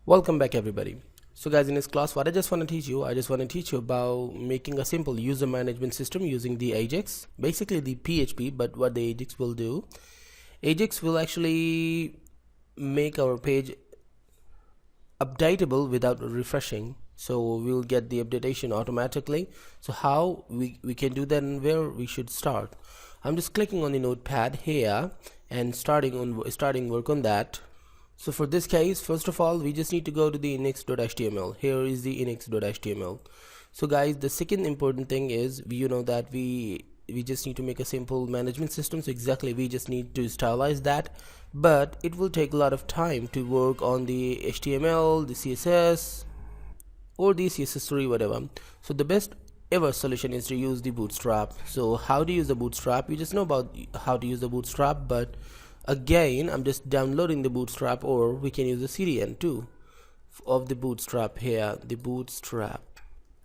Welcome back everybody. So guys, in this class what I just want to teach you about making a simple user management system using the AJAX, basically the PHP. But what the AJAX will do, AJAX will actually make our page updatable without refreshing, so we'll get the updatation automatically. So how we can do that and where we should start. I'm just clicking on the notepad here and starting work on that. So for this case, first of all, we just need to go to the index.html. Here is the index.html. So guys, the second important thing is that we just need to make a simple management system. So exactly, we just need to stylize that, but it will take a lot of time to work on the HTML, the CSS, or the CSS3, whatever. So the best ever solution is to use the Bootstrap. So how to use the Bootstrap? You just know about how to use the Bootstrap, but again, I'm just downloading the Bootstrap, or we can use the CDN too of the Bootstrap. Here, the Bootstrap,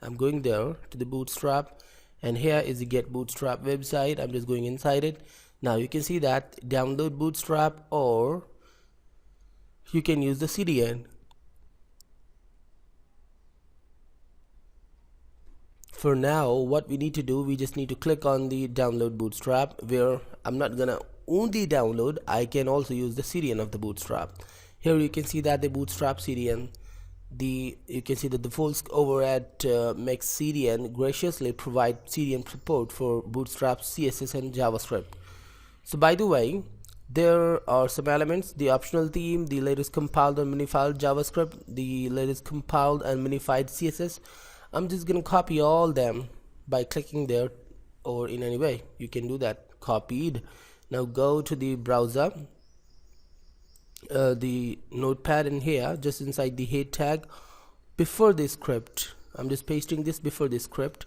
I'm going there to the Bootstrap, and here is the Get Bootstrap website. I'm just going inside it. Now you can see that download Bootstrap, or you can use the CDN. For now, what we need to do, we just need to click on the download Bootstrap, where I'm not gonna only download, I can also use the CDN of the Bootstrap. Here you can see that the Bootstrap CDN, you can see that the folks over at Max CDN graciously provide CDN support for Bootstrap, CSS and JavaScript. So by the way, there are some elements: the optional theme, the latest compiled and minified JavaScript, the latest compiled and minified CSS. I'm just gonna copy all them by clicking there, or in any way you can do that. Copied. Now go to the browser, the notepad, in here just inside the head tag before the script. I'm just pasting this before the script,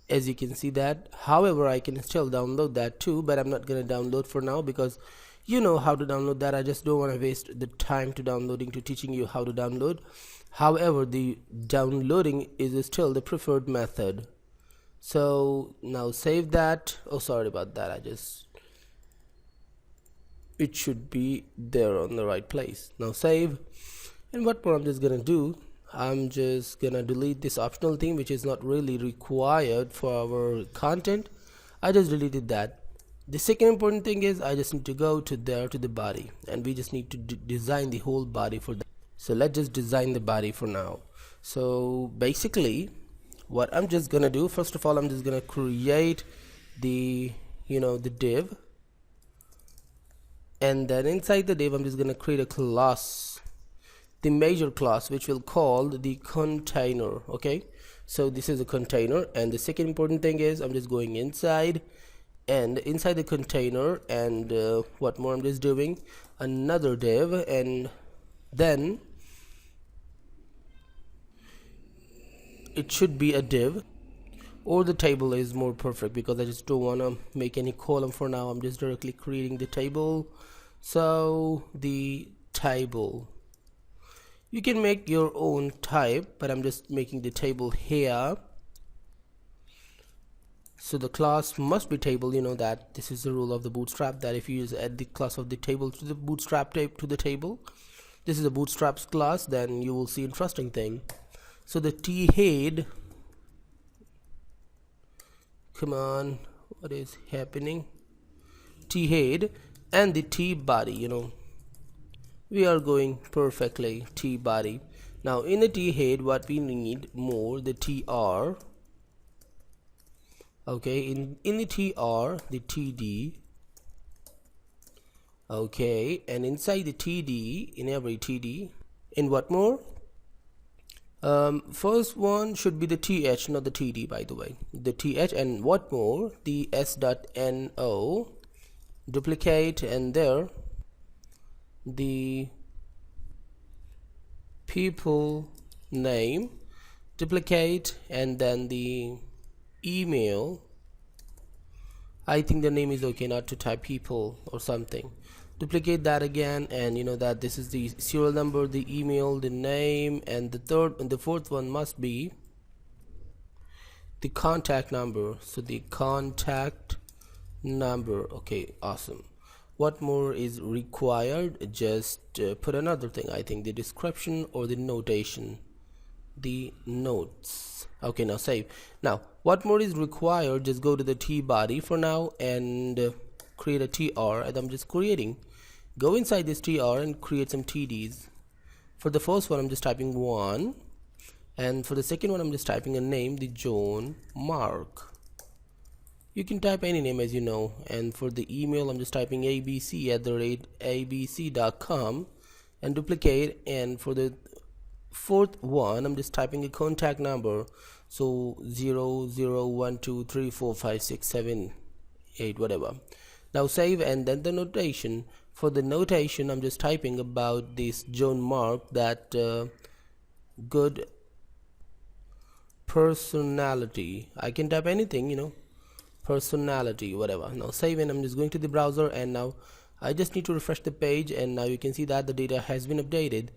as you can see that. However, I can still download that too, but I'm not gonna download for now, because you know how to download that. I just don't want to waste the time to teaching you how to download. However, the downloading is still the preferred method. So now save that. Oh, sorry about that. It should be there on the right place. Now save. And what more I'm just gonna do, I'm just gonna delete this optional theme, which is not really required for our content. I just deleted that. The second important thing is I just need to go to the body, and we just need to design the whole body for that. So let's just design the body for now. So basically what I'm just gonna do, first of all, I'm just gonna create the the div, and then inside the div I'm just gonna create a class, the major class, which will call the container. Okay, so this is a container. And the second important thing is I'm just going inside the container, and what more I'm just doing, another div, and then it should be a div, or the table is more perfect, because I just don't want to make any column for now. I'm just directly creating the table. So the table, you can make your own type, but I'm just making the table here. So the class must be table. You know that this is the rule of the Bootstrap, that if you add the class of the table to the Bootstrap to the table, this is a Bootstrap's class, then you will see interesting thing. So the T head, come on, what is happening? T head and the T body, we are going perfectly. T body. Now in the T head, what we need more, the TR. Okay, in the TR, the TD. Okay, and inside the TD, in every TD, in what more? First one should be the TH, not the TD, by the way. The TH, and what more? The S.NO, duplicate, and there the people name, duplicate, and then the email. I think the name is okay, not to type people or something. Duplicate that again, and that this is the serial number, the email, the name, and the third and the fourth one must be the contact number. So the contact number. Okay, awesome. what more is required? Just put another thing, I think the description or the notation, the notes. Okay, now save. Now what more is required? Just go to the T body for now and create a TR, and I'm just creating. Go inside this TR and create some TDs. For the first one I'm just typing 1, and for the second one I'm just typing a name, the John Mark. You can type any name as you know, and for the email I'm just typing abc@abc.com and duplicate, and for the fourth one I'm just typing a contact number, so 0012345678 whatever. Now save, and then the notation. For the notation I'm just typing about this John Mark, that good personality. I can type anything, you know, personality, whatever. Now save, and I'm just going to the browser, and now I just need to refresh the page, and now you can see that the data has been updated.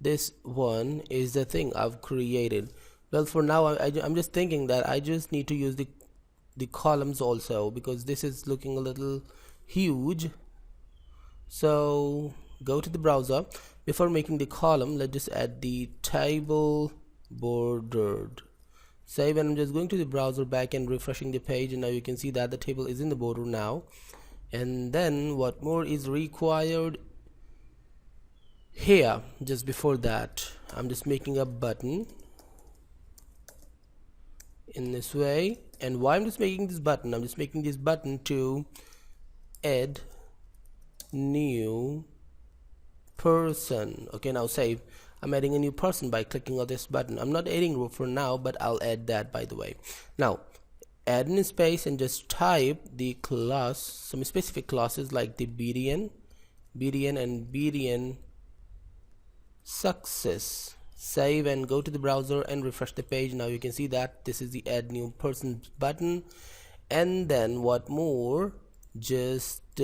This one is the thing I've created. Well, for now I'm just thinking that I just need to use the columns also, because this is looking a little huge. So go to the browser. Before making the column, let's just add the table bordered. Save, and I'm just going to the browser back and refreshing the page, and now you can see that the table is in the border now. And then what more is required? Here, just before that, I'm just making a button in this way. And why I'm just making this button? I'm just making this button to add new person. Okay, now save. I'm adding a new person by clicking on this button. I'm not adding row for now, but I'll add that, by the way. Now add in space and just type the class, some specific classes like the BDN and BDN success. Save, and go to the browser and refresh the page. Now you can see that this is the add new person button. And then what more? Just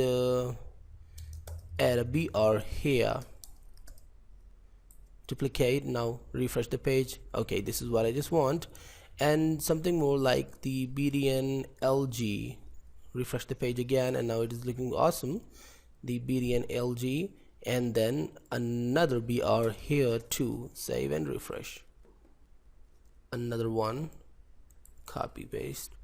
add a BR here, duplicate. Now refresh the page. Okay, this is what I just want. And something more like the BDN LG. Refresh the page again, and now it is looking awesome, the BDN LG. And then another BR here too. Save and refresh. Another one, copy paste,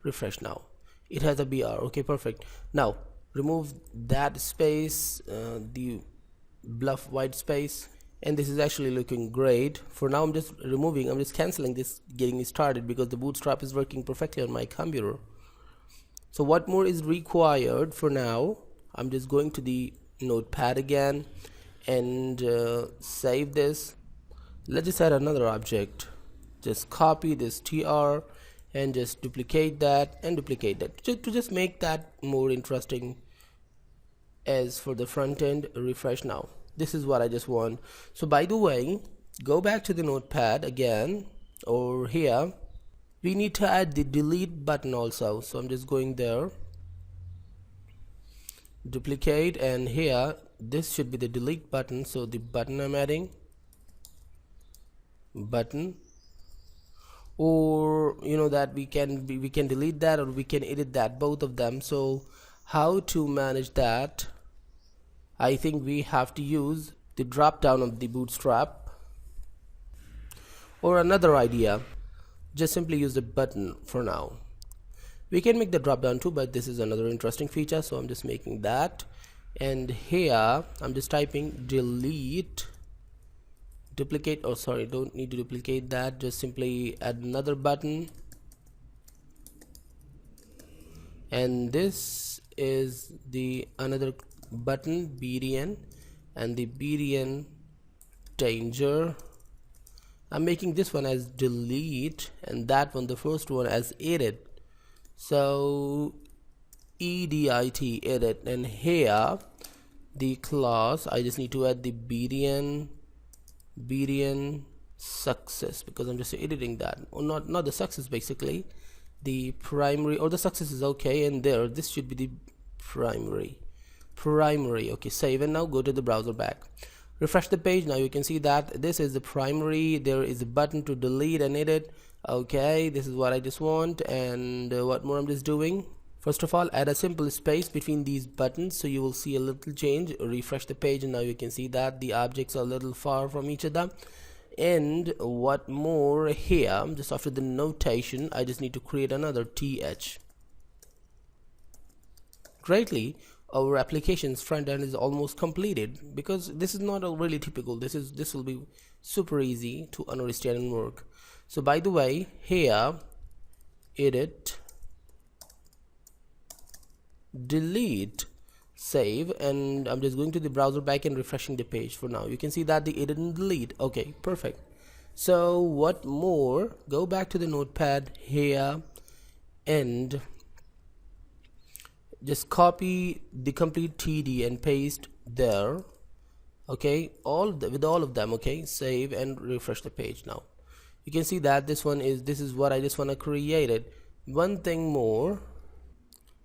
refresh. Now it has a BR. Okay, perfect. Now remove that space, the bluff white space, and this is actually looking great. For now I'm just canceling this, getting started, because the bootstrap is working perfectly on my computer. So what more is required? For now I'm just going to the notepad again and save this. Let's just add another object. Just copy this TR and just duplicate that and duplicate that to just make that more interesting. As for the front end, refresh. Now this is what I just want. So by the way, go back to the notepad again, or here we need to add the delete button also. So I'm just going there, duplicate, and here this should be the delete button. So the button I'm adding, button, or you know that we can delete that or we can edit that, both of them. So how to manage that? I think we have to use the drop down of the bootstrap, or another idea, just simply use the button. For now we can make the drop down too, but this is another interesting feature, so I'm just making that. And here I'm just typing delete, duplicate, oh sorry, don't need to duplicate that, just simply add another button. And this is the another button, BDN, and the BDN danger. I'm making this one as delete and that one, the first one, as edit. So edit, edit, and here the class I just need to add the BDN success, because I'm just editing that, or not the success, basically the primary, or the success is okay, and there this should be the primary. Okay, save, and now go to the browser back, refresh the page. Now you can see that this is the primary. There is a button to delete and edit. Okay, this is what I just want. And what more I'm just doing, First of all, add a simple space between these buttons, so you will see a little change. Refresh the page and now you can see that the objects are a little far from each other. And what more, here just after the notation I just need to create another th. Greatly, our application's front end is almost completed, because this is not a really typical, this will be super easy to understand and work. So by the way, here edit, delete, save, and I'm just going to the browser back and refreshing the page. For now you can see that the edit and delete. Okay, perfect. So what more, go back to the notepad here and just copy the complete TD and paste there. Okay, with all of them. Okay, save and refresh the page. Now you can see that this is what I just want to create it. One thing more,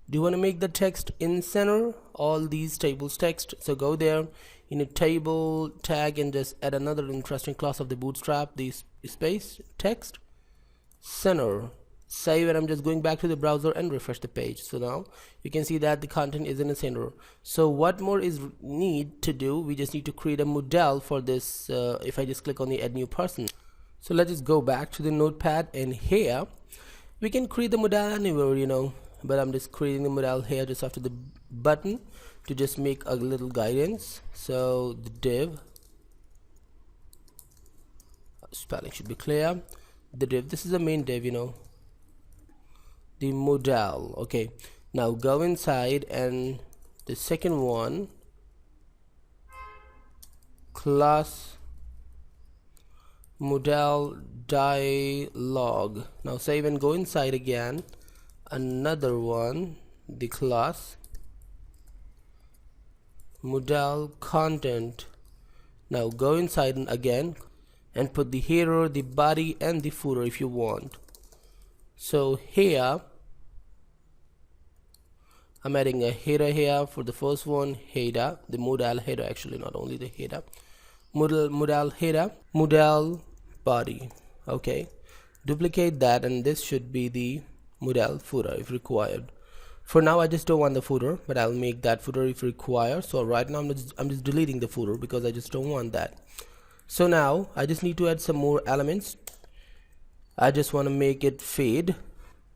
do you want to make the text in center, all these tables text? So go there in a table tag and just add another interesting class of the bootstrap, the space text center. Save, and I'm just going back to the browser and refresh the page. So now you can see that the content is in the center. So what more is need to do? We just need to create a model for this. If I just click on the add new person, so let's just go back to the notepad, and here we can create the model anywhere, but I'm just creating the model here just after the button to just make a little guidance. So the div, spelling should be clear, the div, this is the main div, the model. Okay, now go inside, and the second one, class model dialog. Now save and go inside again, another one, the class model content. Now go inside and again and put the header, the body, and the footer if you want. So here I'm adding a header here for the first one, header, the modal header, actually not only the header, modal header, modal body. Okay, duplicate that, and this should be the modal footer if required. For now I just don't want the footer, but I'll make that footer if required. So right now I'm just deleting the footer because I just don't want that. So now I just need to add some more elements. I just want to make it fade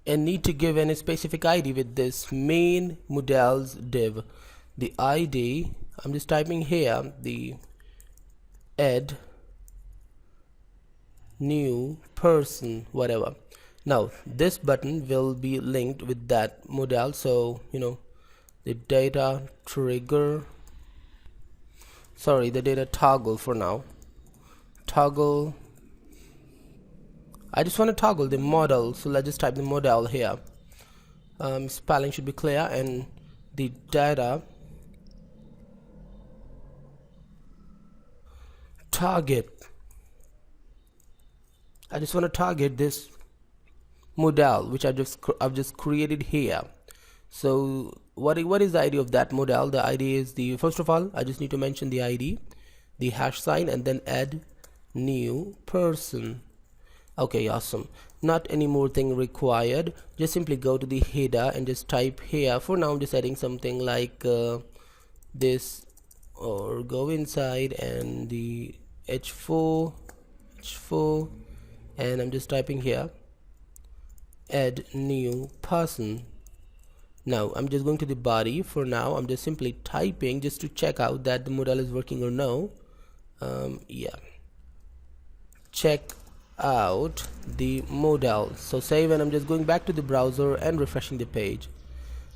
and need to give any specific ID with this main models div. The ID, I'm just typing here the add new person, whatever. Now this button will be linked with that model, so the data trigger, sorry, the data toggle. For now, toggle, I just want to toggle the model, so let's just type the model here. Spelling should be clear, and the data target, I just want to target this model which I've just created here. So what is the ID of that model? The ID is the, first of all I just need to mention the ID, the hash sign, and then add new person. Okay, awesome. Not any more thing required. Just simply go to the header and just type here. For now I'm just adding something like this, or go inside and the h4, and I'm just typing here add new person. Now I'm just going to the body. For now I'm just simply typing just to check out that the model is working or no. Yeah, check out the model. So save, and I'm just going back to the browser and refreshing the page.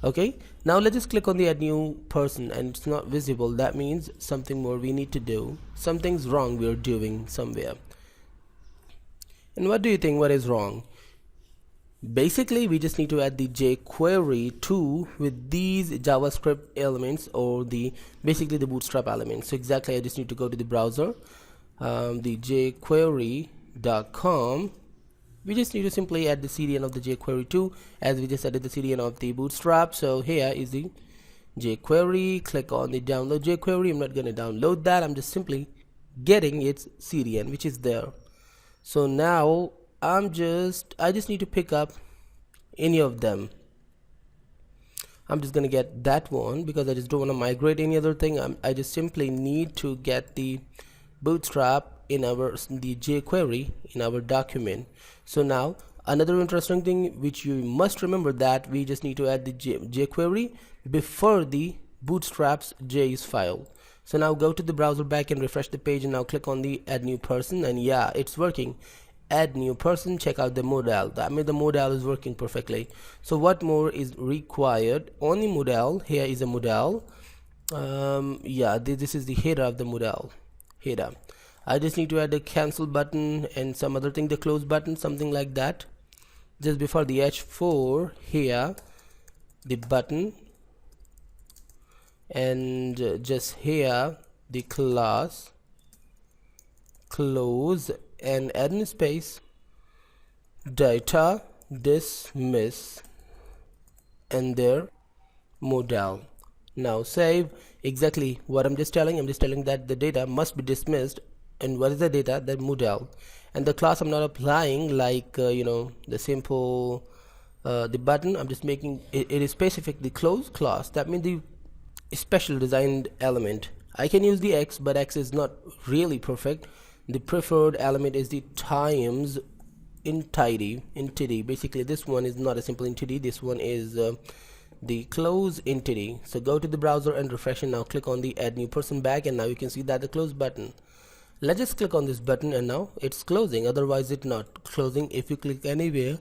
Okay, now let's just click on the add new person, and it's not visible. That means something more we need to do. Something's wrong we're doing somewhere. And what do you think, what is wrong? Basically we just need to add the jQuery 2 with these JavaScript elements, or basically the bootstrap elements. So exactly, I just need to go to the browser, the jQuery.com. We just need to simply add the CDN of the jQuery 2 as we just added the CDN of the bootstrap. So here is the jQuery. Click on the download jQuery. I'm not going to download that, I'm just simply getting its CDN which is there. So now I just need to pick up any of them. I'm just gonna get that one because I just don't want to migrate any other thing. I just simply need to get the bootstrap in the jQuery in our document. So now another interesting thing which you must remember, that we just need to add the jQuery before the bootstraps JS file. So now go to the browser back and refresh the page, and now click on the add new person, and yeah, it's working. Add new person, check out the modal. I mean, the modal is working perfectly. So what more is required on the modal? Here is a modal. Yeah, this is the header of the modal. Header. I just need to add a cancel button and some other thing, the close button, something like that. Just before the h4 here, the button, and just here the class close, and add in space data dismiss and their modal. Now save. Exactly what I'm just telling. I'm just telling that the data must be dismissed. And what is the data? The modal. And the class I'm not applying like the simple the button. I'm just making it is specific the close class. That means the special designed element. I can use the X, but X is not really perfect. The preferred element is the times entity. Basically this one is not a simple entity. This one is the close entity. So go to the browser and refresh, and now click on the add new person back, and now you can see that the close button. Let's just click on this button, and now it's closing. Otherwise it's not closing if you click anywhere,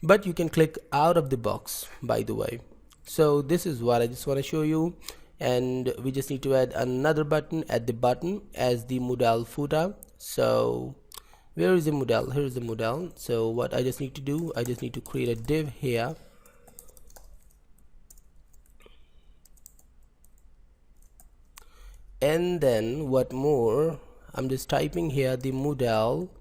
but you can click out of the box, by the way. So this is what I just want to show you, and we just need to add another button at the button as the modal footer. So where is the modal? Here is the modal. So what I just need to do, I just need to create a div here, and then what more, I'm just typing here the modal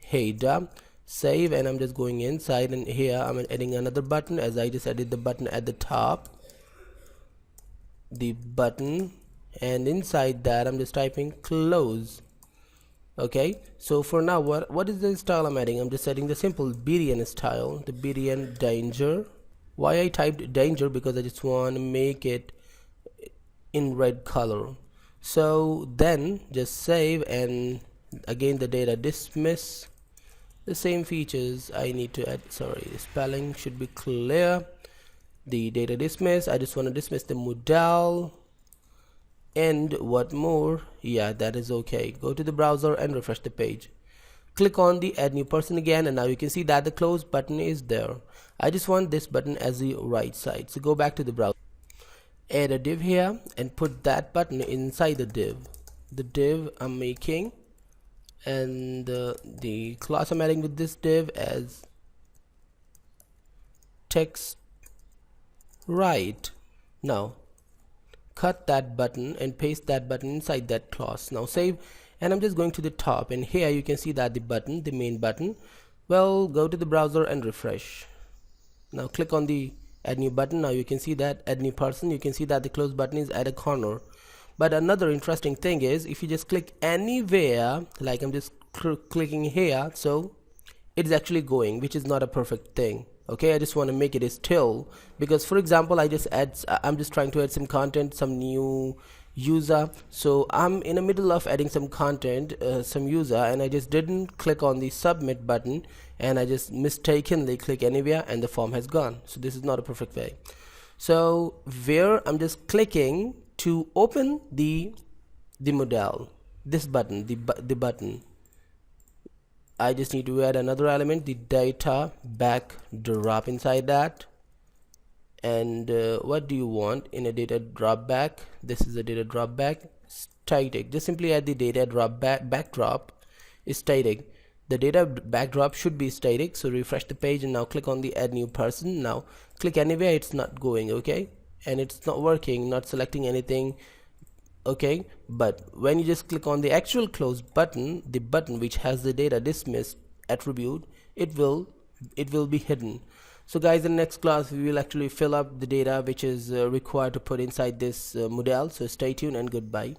header, save, and I'm just going inside, and here I'm adding another button as I just added the button at the top, the button, and inside that I'm just typing close. Okay, so for now what is the style I'm adding? I'm just adding the simple BDN style, the BDN danger. Why I typed danger? Because I just want to make it in red color. So then just save, and again the data dismiss, the same features I need to add. Sorry, the spelling should be clear. The data dismiss, I just want to dismiss the modal, and what more, yeah, that is okay. Go to the browser and refresh the page, click on the add new person again, and now you can see that the close button is there. I just want this button as the right side, so go back to the browser, add a div here, and put that button inside the div I'm making, and the class I'm adding with this div as text right. Now cut that button and paste that button inside that class. Now save, and I'm just going to the top, and here you can see that the button, the main button. Well, go to the browser and refresh. Now click on the add new button. Now you can see that add new person, you can see that the close button is at a corner. But another interesting thing is, if you just click anywhere, like I'm just clicking here, so it's actually going, which is not a perfect thing. Okay, I just want to make it still, because for example I'm just trying to add some content, some new user. So I'm in the middle of adding some content, some user, and I just didn't click on the submit button, and I just mistakenly click anywhere, and the form has gone. So this is not a perfect way. So where I'm just clicking to open the modal, this button, the button, I just need to add another element, the data backdrop inside that. And what do you want in a data drop back? This is a data drop back, static. Just simply add the data drop backdrop is static. The data backdrop should be static. So refresh the page, and now click on the add new person. Now click anywhere, it's not going, okay, and it's not working, not selecting anything. Okay, but when you just click on the actual close button, the button which has the data dismiss attribute, it will be hidden. So guys, in the next class we will actually fill up the data which is required to put inside this modal. So stay tuned and goodbye.